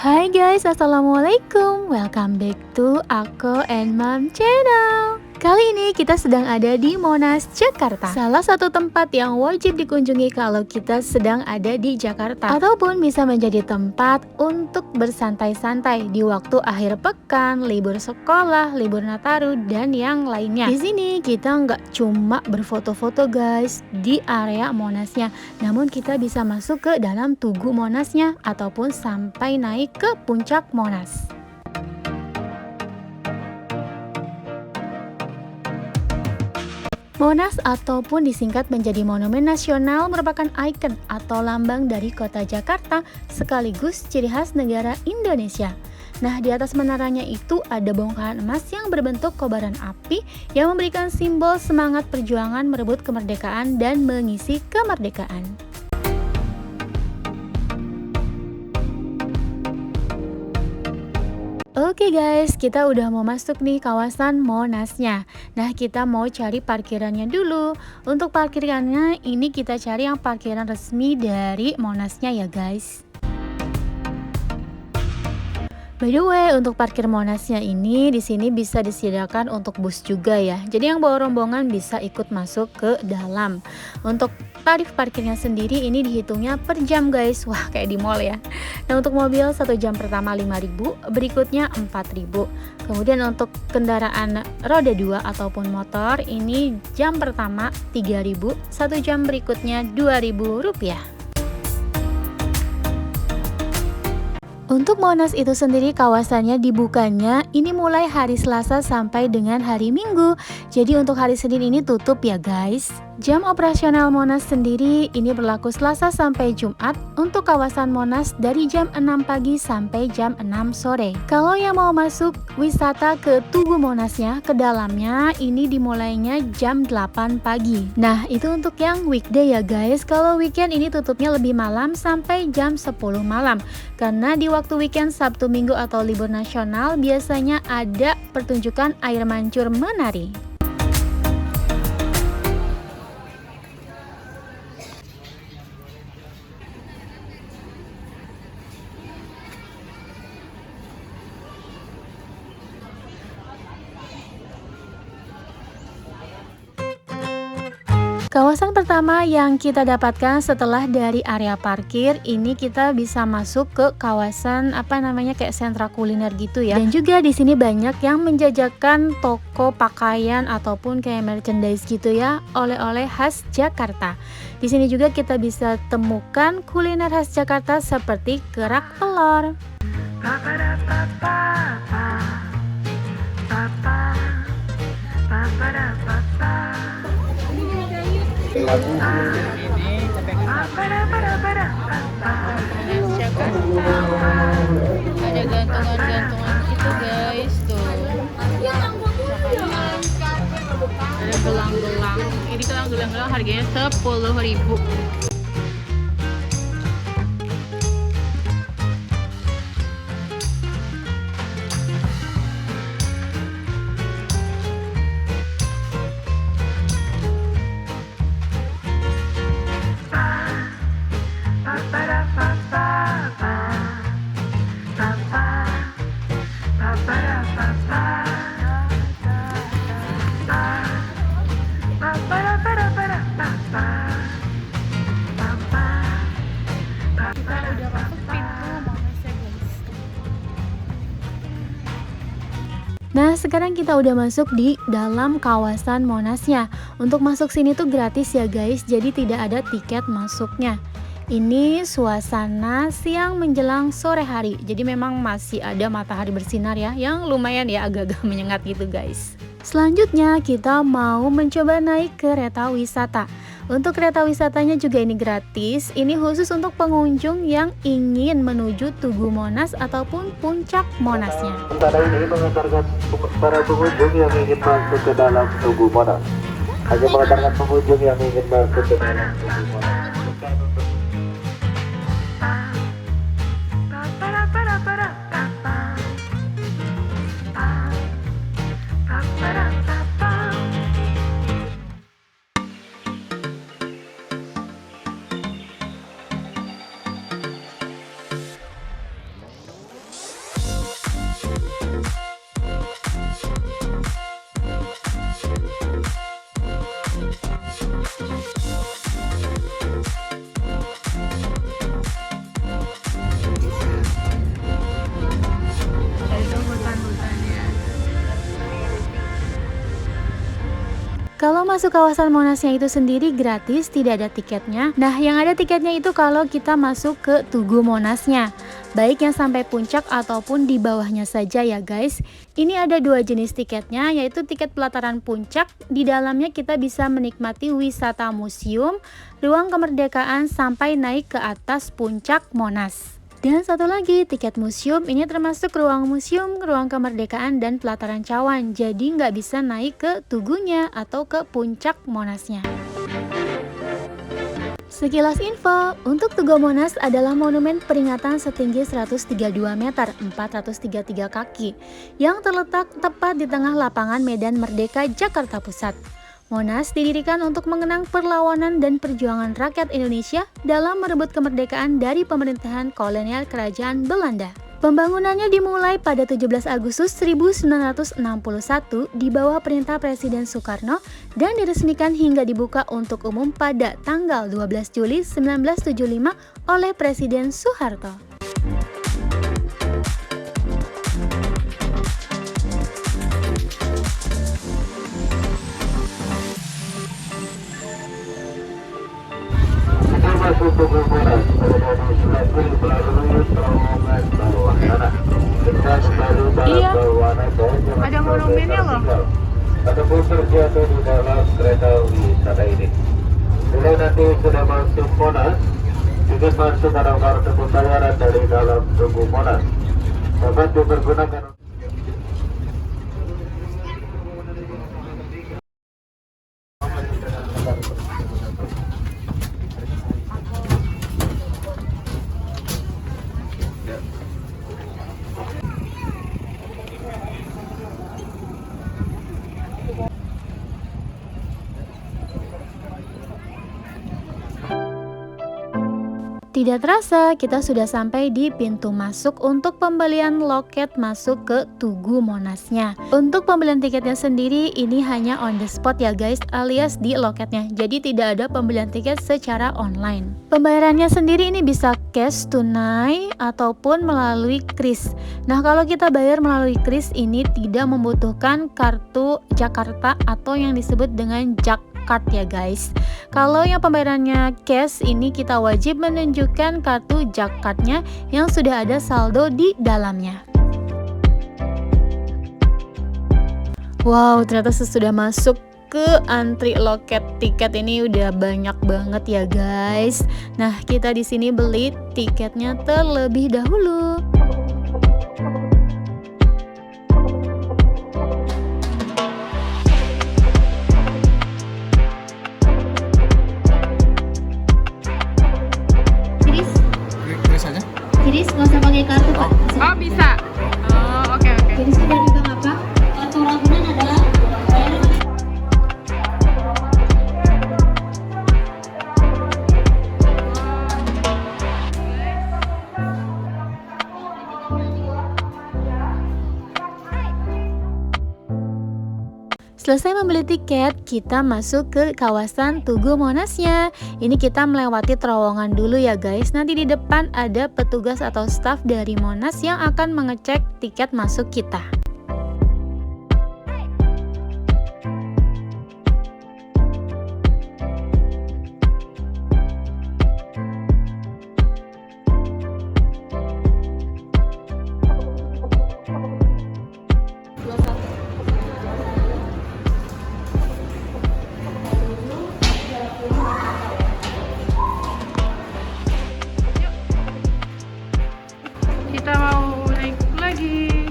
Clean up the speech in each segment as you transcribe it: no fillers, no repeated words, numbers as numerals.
Hai guys, assalamualaikum. Welcome back to Ako and Mom channel. Kali ini kita sedang ada di Monas, Jakarta. Salah satu tempat yang wajib dikunjungi kalau kita sedang ada di Jakarta, ataupun bisa menjadi tempat untuk bersantai-santai di waktu akhir pekan, libur sekolah, libur Nataru, dan yang lainnya. Di sini kita nggak cuma berfoto-foto guys di area Monasnya, namun kita bisa masuk ke dalam Tugu Monasnya ataupun sampai naik ke puncak Monas. Monas ataupun disingkat menjadi Monumen Nasional merupakan ikon atau lambang dari kota Jakarta sekaligus ciri khas negara Indonesia. Nah, di atas menaranya itu ada bongkahan emas yang berbentuk kobaran api yang memberikan simbol semangat perjuangan merebut kemerdekaan dan mengisi kemerdekaan. Oke guys, kita udah mau masuk nih kawasan Monasnya. Nah, kita mau cari parkirannya dulu. Untuk parkirannya ini kita cari yang parkiran resmi dari Monasnya ya guys. By the way, untuk parkir Monasnya ini di sini bisa disediakan untuk bus juga ya. Jadi yang bawa rombongan bisa ikut masuk ke dalam. Untuk tarif parkirnya sendiri ini dihitungnya per jam guys. Wah, kayak di mall ya. Nah, untuk mobil 1 jam pertama 5.000, berikutnya 4.000. Kemudian untuk kendaraan roda 2 ataupun motor ini jam pertama 3.000, 1 jam berikutnya Rp2.000. Untuk Monas itu sendiri kawasannya dibukanya ini mulai hari Selasa sampai dengan hari Minggu. Jadi untuk hari Senin ini tutup ya guys. Jam operasional Monas sendiri ini berlaku Selasa sampai Jumat untuk kawasan Monas dari jam 6 pagi sampai jam 6 sore. Kalau yang mau masuk wisata ke Tugu Monasnya, ke dalamnya ini dimulainya jam 8 pagi. Nah, itu untuk yang weekday ya guys. Kalau weekend ini tutupnya lebih malam sampai jam 10 malam. Karena di waktu weekend Sabtu Minggu atau libur nasional biasanya ada pertunjukan air mancur menari. Kawasan pertama yang kita dapatkan setelah dari area parkir ini kita bisa masuk ke kawasan kayak sentra kuliner gitu ya. Dan juga di sini banyak yang menjajakan toko pakaian ataupun kayak merchandise gitu ya, oleh-oleh khas Jakarta. Di sini juga kita bisa temukan kuliner khas Jakarta seperti kerak telur. Ada gantungan-gantungan gitu guys tuh. Ada gelang-gelang. Ini gelang-gelang harganya 10.000. Nah, sekarang kita udah masuk di dalam kawasan Monasnya. Untuk masuk sini tuh gratis ya guys, jadi tidak ada tiket masuknya. Ini suasana siang menjelang sore hari, jadi memang masih ada matahari bersinar ya, yang lumayan ya agak-agak menyengat gitu guys. Selanjutnya kita mau mencoba naik kereta wisata. Untuk kereta wisatanya juga ini gratis, ini khusus untuk pengunjung yang ingin menuju Tugu Monas ataupun puncak Monasnya. Acara ini mengantarkan para pengunjung yang ingin masuk ke dalam Tugu Monas. Hanya mengantarkan pengunjung yang ingin masuk ke dalam Tugu Monas. masuk kawasan Monasnya itu sendiri gratis, tidak ada tiketnya. Nah, yang ada tiketnya itu kalau kita masuk ke Tugu Monasnya, baik yang sampai puncak ataupun di bawahnya saja ya guys. Ini ada dua jenis tiketnya, yaitu tiket pelataran puncak. Di dalamnya kita bisa menikmati wisata museum, ruang kemerdekaan sampai naik ke atas puncak Monas. Dan satu lagi, tiket museum ini termasuk ruang museum, ruang kemerdekaan, dan pelataran cawan. Jadi nggak bisa naik ke tugunya atau ke puncak Monasnya. Sekilas info, untuk Tugu Monas adalah monumen peringatan setinggi 132 meter 433 kaki yang terletak tepat di tengah lapangan Medan Merdeka, Jakarta Pusat. Monas didirikan untuk mengenang perlawanan dan perjuangan rakyat Indonesia dalam merebut kemerdekaan dari pemerintahan kolonial kerajaan Belanda. Pembangunannya dimulai pada 17 Agustus 1961 di bawah perintah Presiden Soekarno dan diresmikan hingga dibuka untuk umum pada tanggal 12 Juli 1975 oleh Presiden Soeharto. Masuk Tugu Monas berada di Selatan melalui terowongan bawah tanah. Kita selalu dalam berwarna dan Ada monumennya loh. ataupun terjatuh di dalam kereta wisata ini. Bila nanti sudah masuk Monas, tiket masuk ada kartu pembayaran dari dalam Tugu Monas dapat dipergunakan. Tidak terasa, kita sudah sampai di pintu masuk untuk pembelian loket masuk ke Tugu Monasnya. Untuk pembelian tiketnya sendiri, ini hanya on the spot ya guys, alias di loketnya. Jadi tidak ada pembelian tiket secara online. Pembayarannya sendiri ini bisa cash, tunai, ataupun melalui kris. Nah, kalau kita bayar melalui kris ini tidak membutuhkan kartu Jakarta atau yang disebut dengan Card ya guys. Kalau yang pembayarannya cash ini kita wajib menunjukkan kartu Cardnya yang sudah ada saldo di dalamnya. Wow, ternyata sesudah masuk ke antri loket tiket ini udah banyak banget ya guys. Nah, kita di sini beli tiketnya terlebih dahulu. Jadi nggak usah pakai kartu Pak. Oh bisa. Oh oke. Jadi sudah di bank apa? Kartu Ragunan adalah bayar. Selesai membeli tiket, kita masuk ke kawasan Tugu Monasnya. Ini kita melewati terowongan dulu ya guys. Nanti di depan ada petugas atau staf dari Monas yang akan mengecek tiket masuk kita. Kita mau naik lagi.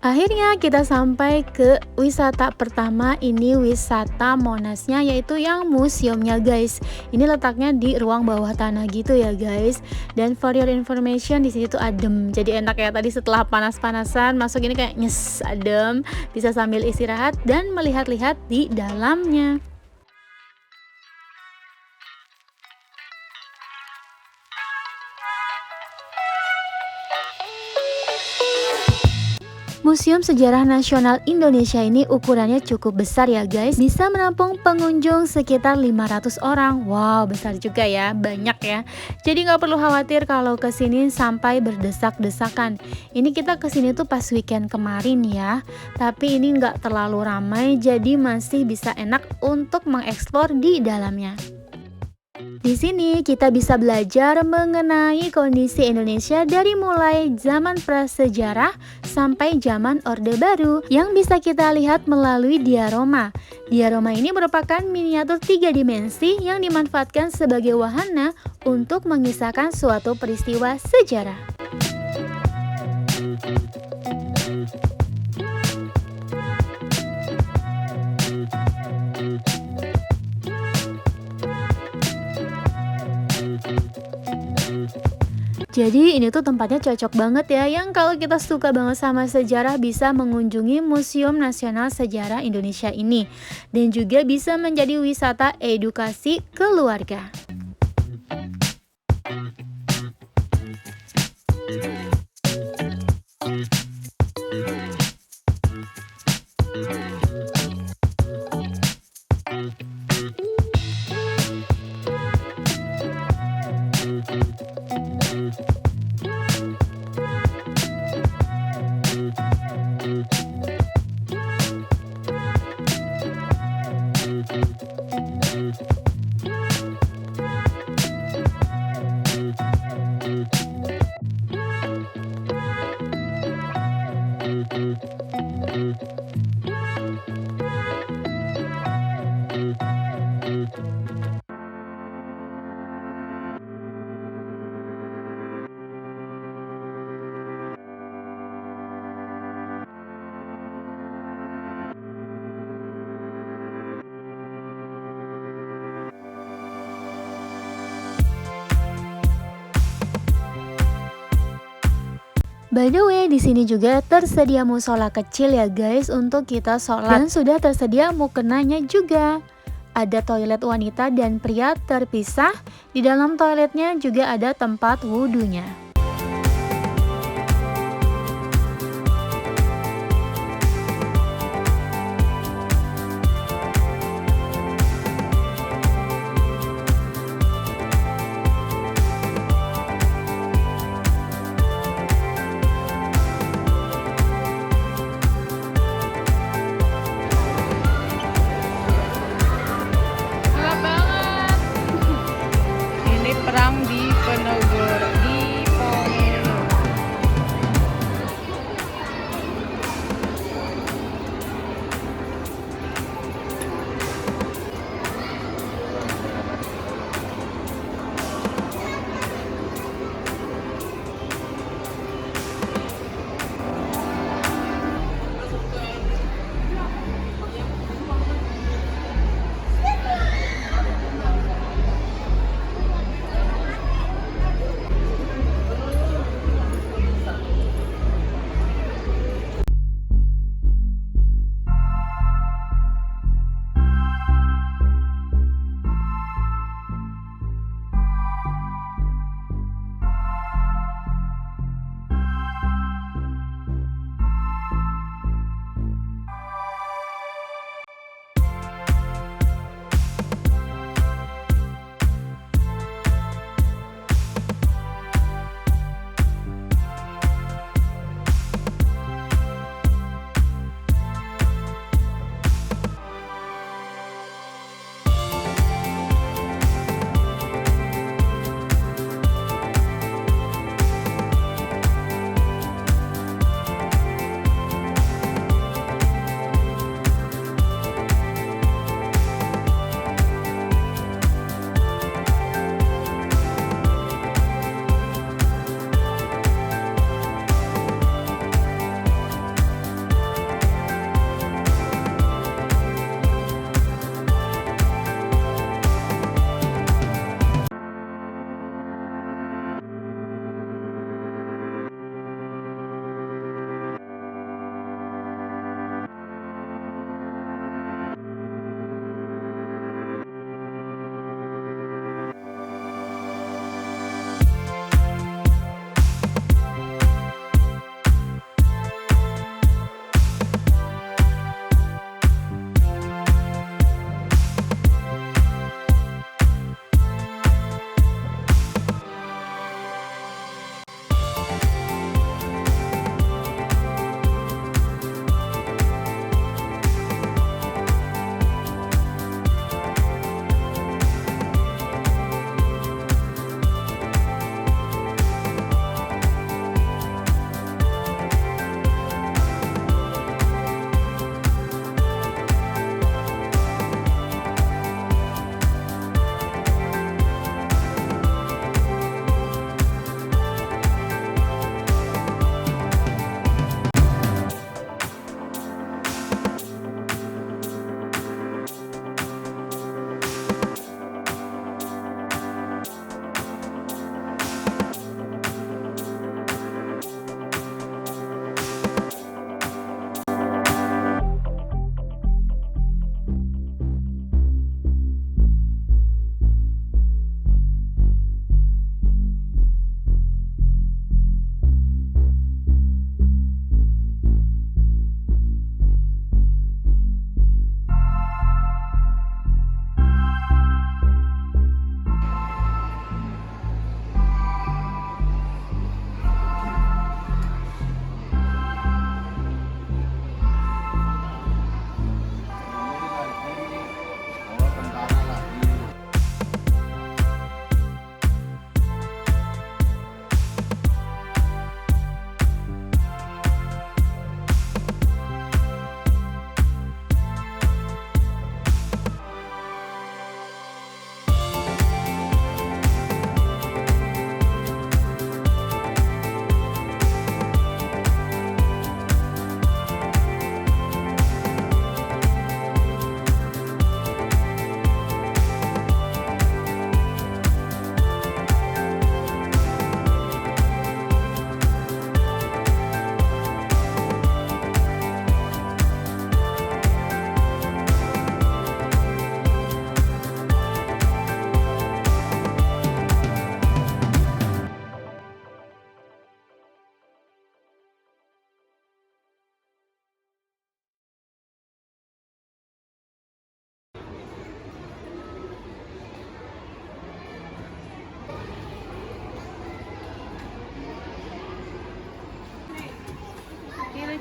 Akhirnya kita sampai ke wisata pertama, ini wisata Monasnya, yaitu yang museumnya guys. Ini letaknya di ruang bawah tanah gitu ya guys. Dan for your information, di sini tuh adem. Jadi enak ya, tadi setelah panas-panasan masuk ini kayak nyes, adem. Bisa sambil istirahat dan melihat-lihat di dalamnya. Museum Sejarah Nasional Indonesia ini ukurannya cukup besar ya guys. Bisa menampung pengunjung sekitar 500 orang. Wow, besar juga ya, banyak ya. Jadi nggak perlu khawatir kalau kesini sampai berdesak-desakan. Ini kita kesini tuh pas weekend kemarin ya. Tapi ini nggak terlalu ramai, jadi masih bisa enak untuk mengeksplor di dalamnya. Di sini kita bisa belajar mengenai kondisi Indonesia dari mulai zaman prasejarah sampai zaman Orde Baru yang bisa kita lihat melalui diorama. Diorama ini merupakan miniatur 3 dimensi yang dimanfaatkan sebagai wahana untuk mengisahkan suatu peristiwa sejarah. Jadi ini tuh tempatnya cocok banget ya, yang kalau kita suka banget sama sejarah bisa mengunjungi Museum Nasional Sejarah Indonesia ini. Dan juga bisa menjadi wisata edukasi keluarga. By the way, di sini juga tersedia musola kecil ya guys untuk kita sholat, dan sudah tersedia mukenanya juga. Ada toilet wanita dan pria terpisah. Di dalam toiletnya juga ada tempat wudhunya. Gelap banget. Ini perang di Penogoro, di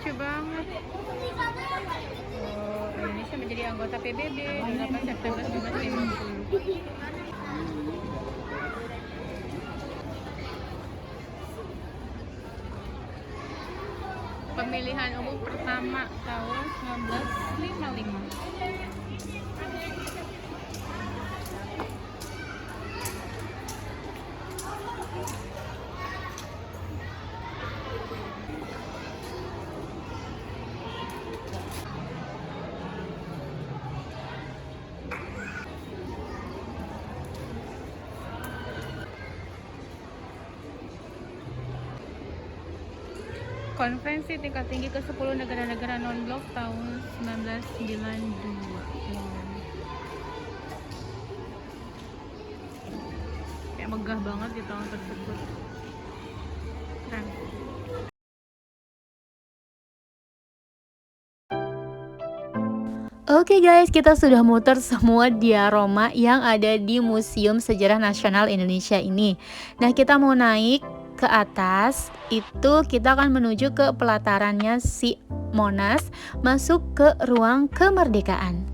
lucu banget. Oh, Indonesia menjadi anggota PBB 8 September 1950. Pemilihan umum pertama tahun 1955. Konferensi tingkat tinggi ke-10 negara-negara non-blok tahun 1992. Kayak megah banget di tahun tersebut. Keren. Oke guys, kita sudah muter semua diorama yang ada di Museum Sejarah Nasional Indonesia ini. Nah, kita mau naik ke atas, itu kita akan menuju ke pelatarannya si Monas, masuk ke ruang kemerdekaan.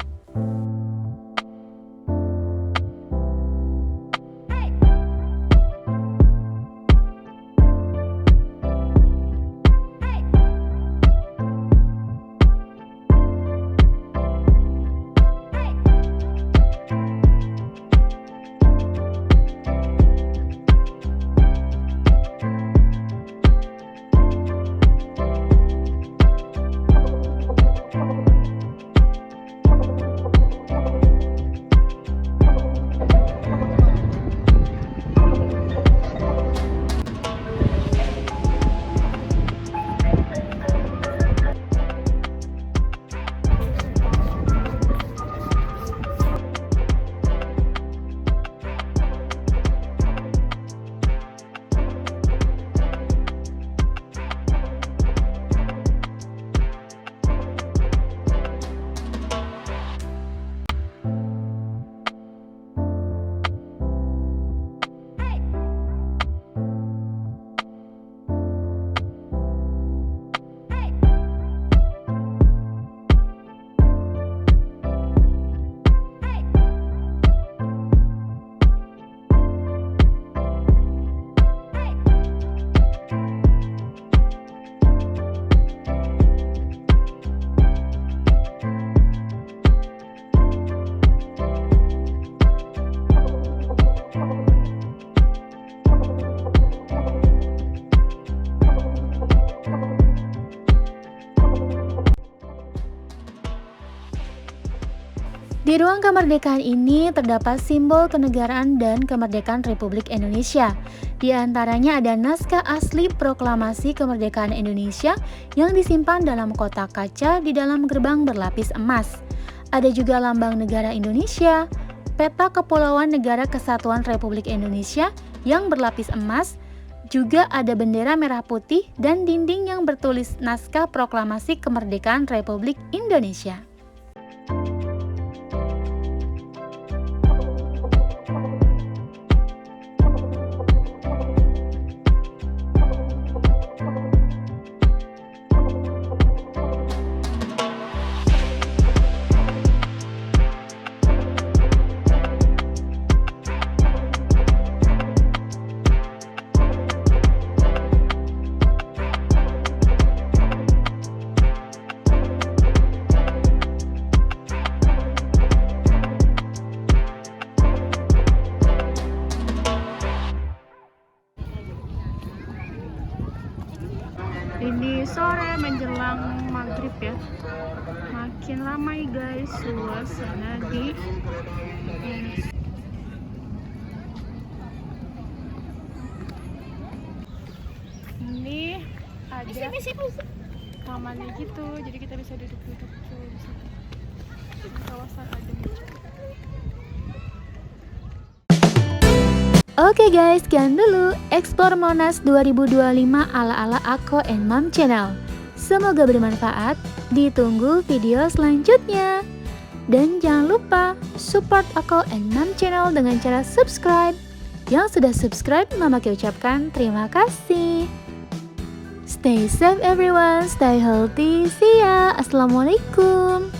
Di ruang kemerdekaan ini terdapat simbol kenegaraan dan kemerdekaan Republik Indonesia. Di antaranya ada naskah asli proklamasi kemerdekaan Indonesia yang disimpan dalam kotak kaca di dalam gerbang berlapis emas. Ada juga lambang negara Indonesia, peta kepulauan negara kesatuan Republik Indonesia yang berlapis emas, juga ada bendera merah putih dan dinding yang bertulis naskah proklamasi kemerdekaan Republik Indonesia. Ini sore menjelang maghrib ya, makin ramai guys suasana di ini ada tamannya gitu, jadi kita bisa duduk-duduk tuh di situ. Kawasan adem. Oke guys, sekian dulu Explore Monas 2025 ala-ala Ako and Mom Channel. Semoga bermanfaat, ditunggu video selanjutnya. Dan jangan lupa support Ako and Mom Channel dengan cara subscribe. Yang sudah subscribe, Mama Ki ucapkan terima kasih. Stay safe everyone, stay healthy. See ya. Assalamualaikum.